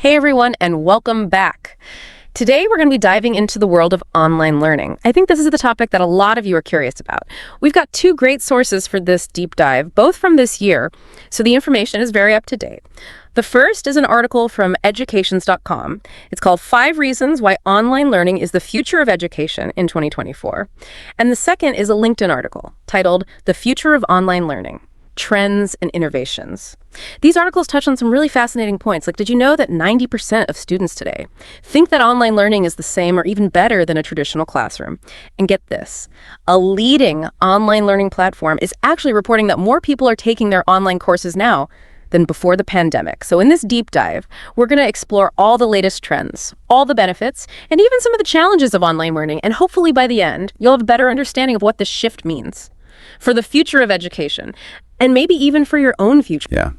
Hey everyone, and welcome back. Today we're going to be diving into the world of online learning. I think this is the topic that a lot of you are curious about. We've got two great sources for this deep dive, both from this year, so the information is very up to date. The first is an article from educations.com. It's called 5 Reasons Why Online Learning is the Future of Education in 2024. And the second is a LinkedIn article titled The Future of Online Learning: Trends and Innovations. These articles touch on some really fascinating points. Like, did you know that 90% of students today think that online learning is the same or even better than a traditional classroom? And get this, a leading online learning platform is actually reporting that more people are taking their online courses now than before the pandemic. So in this deep dive, we're going to explore all the latest trends, all the benefits, and even some of the challenges of online learning. And hopefully by the end, you'll have a better understanding of what this shift means for the future of education, and maybe even for your own future. Yeah,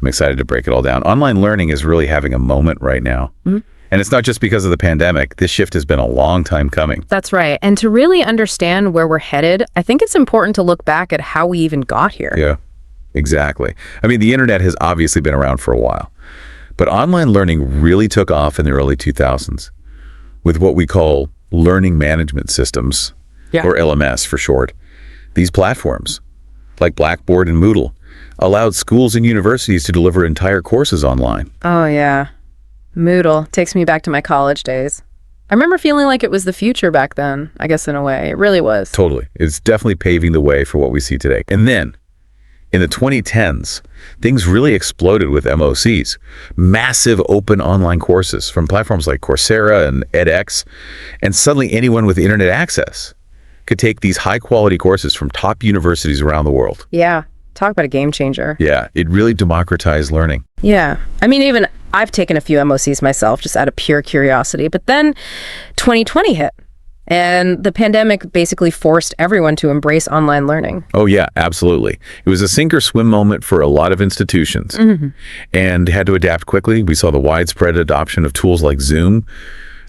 I'm excited to break it all down. Online learning is really having a moment right now. Mm-hmm. And it's not just because of the pandemic. This shift has been a long time coming. That's right. And to really understand where we're headed, I think it's important to look back at how we even got here. Yeah, exactly. I mean, the internet has obviously been around for a while, but online learning really took off in the early 2000s with what we call learning management systems, or LMS for short. These platforms, like Blackboard and Moodle, allowed schools and universities to deliver entire courses online. Oh, yeah. Moodle takes me back to my college days. I remember feeling like it was the future back then, I guess in a way. It really was. Totally. It's definitely paving the way for what we see today. And then, in the 2010s, things really exploded with MOCs, massive open online courses from platforms like Coursera and edX, and suddenly anyone with internet access could take these high-quality courses from top universities around the world. Yeah, talk about a game changer. Yeah, it really democratized learning. Yeah, I mean, even I've taken a few MOCs myself, just out of pure curiosity, but then 2020 hit, and the pandemic basically forced everyone to embrace online learning. Oh yeah, absolutely. It was a sink or swim moment for a lot of institutions, and had to adapt quickly. We saw the widespread adoption of tools like Zoom,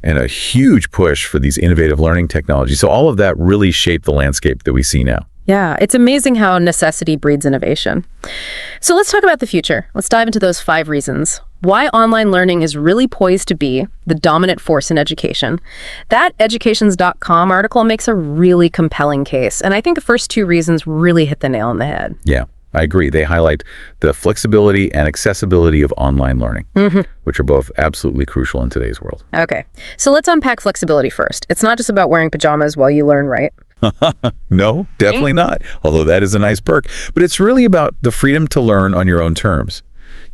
and a huge push for these innovative learning technologies. So all of that really shaped the landscape that we see now. Yeah, it's amazing how necessity breeds innovation. So let's talk about the future. Let's dive into those 5 reasons why online learning is really poised to be the dominant force in education. That educations.com article makes a really compelling case. And I think the first 2 reasons really hit the nail on the head. Yeah, I agree. They highlight the flexibility and accessibility of online learning, which are both absolutely crucial in today's world. Okay, so let's unpack flexibility first. It's not just about wearing pajamas while you learn, right? No, definitely not. Although that is a nice perk. But it's really about the freedom to learn on your own terms.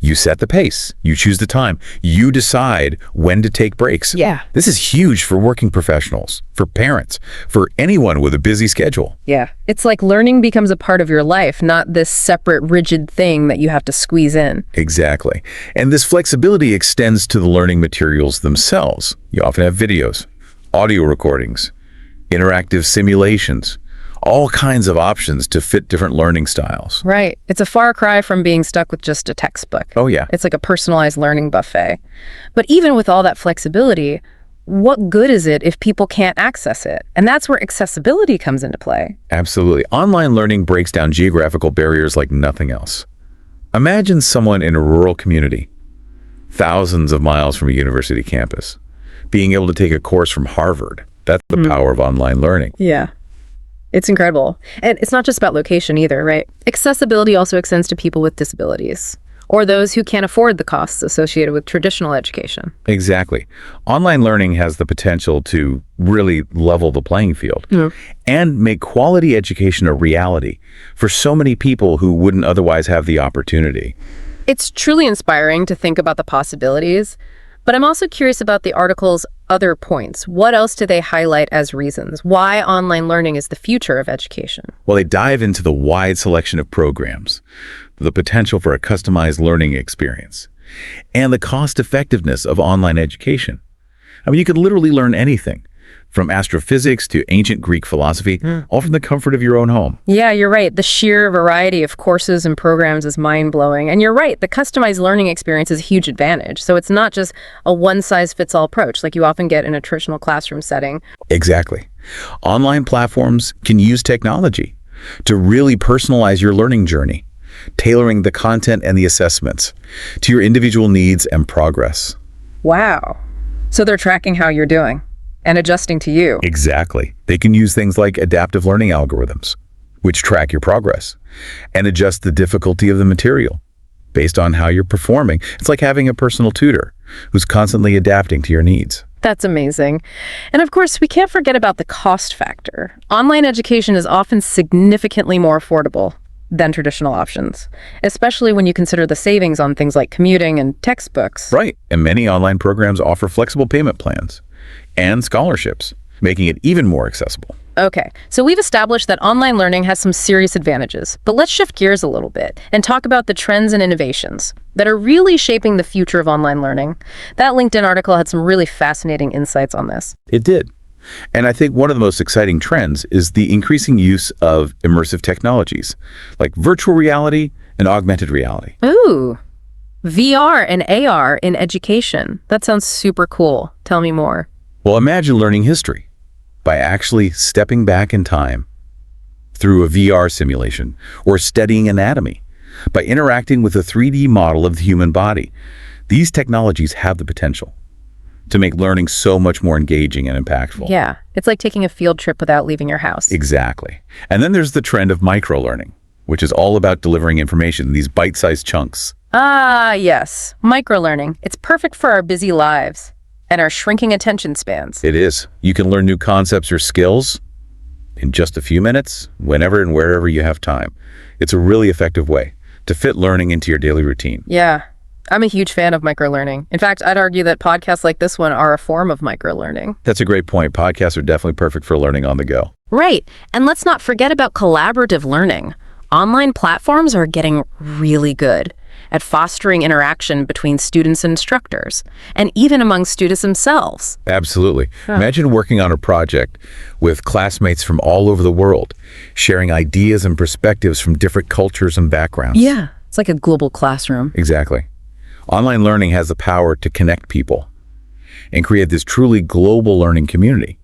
You set the pace. You choose the time. You decide when to take breaks. Yeah. This is huge for working professionals, for parents, for anyone with a busy schedule. Yeah. It's like learning becomes a part of your life, not this separate, rigid thing that you have to squeeze in. Exactly. And this flexibility extends to the learning materials themselves. You often have videos, audio recordings, interactive simulations, all kinds of options to fit different learning styles. Right. It's a far cry from being stuck with just a textbook. Oh, yeah. It's like a personalized learning buffet. But even with all that flexibility, what good is it if people can't access it? And that's where accessibility comes into play. Absolutely. Online learning breaks down geographical barriers like nothing else. Imagine someone in a rural community, thousands of miles from a university campus, being able to take a course from Harvard. That's the power of online learning. Yeah. It's incredible. And it's not just about location either, right? Accessibility also extends to people with disabilities or those who can't afford the costs associated with traditional education. Exactly. Online learning has the potential to really level the playing field and make quality education a reality for so many people who wouldn't otherwise have the opportunity. It's truly inspiring to think about the possibilities, but I'm also curious about the article's other points. What else do they highlight as reasons why online learning is the future of education? Well, they dive into the wide selection of programs, the potential for a customized learning experience, and the cost effectiveness of online education. I mean, you could literally learn anything, from astrophysics to ancient Greek philosophy, all from the comfort of your own home. Yeah, you're right. The sheer variety of courses and programs is mind-blowing. And you're right, the customized learning experience is a huge advantage. So it's not just a one-size-fits-all approach like you often get in a traditional classroom setting. Exactly. Online platforms can use technology to really personalize your learning journey, tailoring the content and the assessments to your individual needs and progress. Wow. So they're tracking how you're doing and adjusting to you. Exactly. They can use things like adaptive learning algorithms, which track your progress and adjust the difficulty of the material based on how you're performing. It's like having a personal tutor who's constantly adapting to your needs. That's amazing. And of course, we can't forget about the cost factor. Online education is often significantly more affordable than traditional options, especially when you consider the savings on things like commuting and textbooks. Right. And many online programs offer flexible payment plans and scholarships, making it even more accessible. Okay, so we've established that online learning has some serious advantages, but let's shift gears a little bit and talk about the trends and innovations that are really shaping the future of online learning. That LinkedIn article had some really fascinating insights on this. It did. And I think one of the most exciting trends is the increasing use of immersive technologies, like virtual reality and augmented reality. Ooh, VR and AR in education. That sounds super cool. Tell me more. Well, imagine learning history by actually stepping back in time through a VR simulation, or studying anatomy by interacting with a 3D model of the human body. These technologies have the potential to make learning so much more engaging and impactful. Yeah, it's like taking a field trip without leaving your house. Exactly. And then there's the trend of micro-learning, which is all about delivering information in these bite-sized chunks. Ah, yes, microlearning. It's perfect for our busy lives and our shrinking attention spans. It is. You can learn new concepts or skills in just a few minutes, whenever and wherever you have time. It's a really effective way to fit learning into your daily routine. Yeah, I'm a huge fan of microlearning. In fact, I'd argue that podcasts like this one are a form of microlearning. That's a great point. Podcasts are definitely perfect for learning on the go. Right, and let's not forget about collaborative learning. Online platforms are getting really good at fostering interaction between students and instructors, and even among students themselves. Absolutely. Imagine working on a project with classmates from all over the world, sharing ideas and perspectives from different cultures and backgrounds. Yeah, it's like a global classroom. Exactly. Online learning has the power to connect people and create this truly global learning community.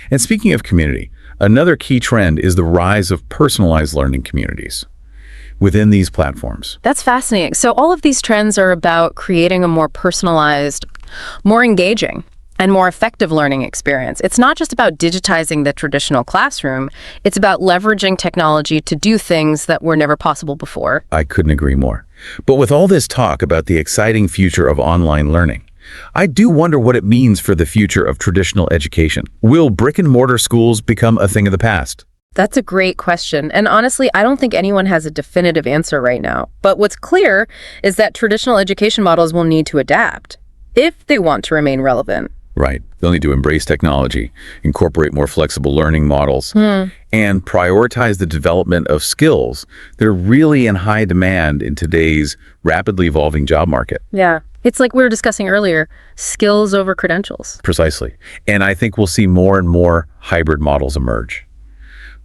And speaking of community, another key trend is the rise of personalized learning communities within these platforms. That's fascinating. So all of these trends are about creating a more personalized, more engaging, and more effective learning experience. It's not just about digitizing the traditional classroom, it's about leveraging technology to do things that were never possible before. I couldn't agree more. But with all this talk about the exciting future of online learning, I do wonder what it means for the future of traditional education. Will brick-and-mortar schools become a thing of the past? That's a great question. And honestly, I don't think anyone has a definitive answer right now. But what's clear is that traditional education models will need to adapt if they want to remain relevant. Right. They'll need to embrace technology, incorporate more flexible learning models, and prioritize the development of skills that are really in high demand in today's rapidly evolving job market. Yeah. It's like we were discussing earlier, skills over credentials. Precisely. And I think we'll see more and more hybrid models emerge,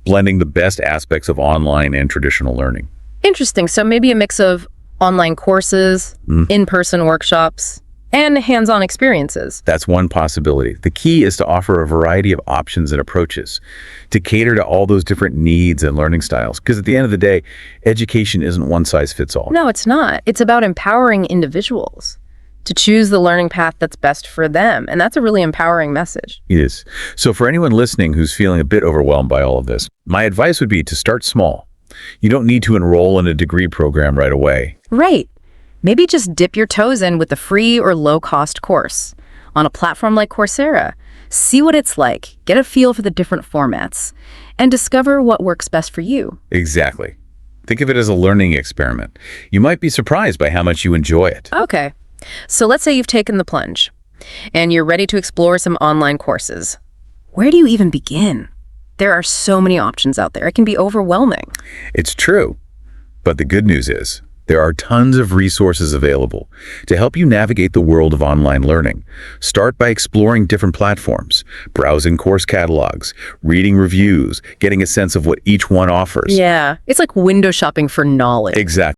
blending the best aspects of online and traditional learning. Interesting. So maybe a mix of online courses, in-person workshops, and hands-on experiences. That's one possibility. The key is to offer a variety of options and approaches to cater to all those different needs and learning styles. Because at the end of the day, education isn't one size fits all. No, it's not. It's about empowering individuals to choose the learning path that's best for them. And that's a really empowering message. It is. So for anyone listening who's feeling a bit overwhelmed by all of this, my advice would be to start small. You don't need to enroll in a degree program right away. Right. Maybe just dip your toes in with a free or low-cost course on a platform like Coursera. See what it's like, get a feel for the different formats, and discover what works best for you. Exactly. Think of it as a learning experiment. You might be surprised by how much you enjoy it. Okay. So let's say you've taken the plunge and you're ready to explore some online courses. Where do you even begin? There are so many options out there. It can be overwhelming. It's true. But the good news is, there are tons of resources available to help you navigate the world of online learning. Start by exploring different platforms, browsing course catalogs, reading reviews, getting a sense of what each one offers. Yeah, it's like window shopping for knowledge. Exactly.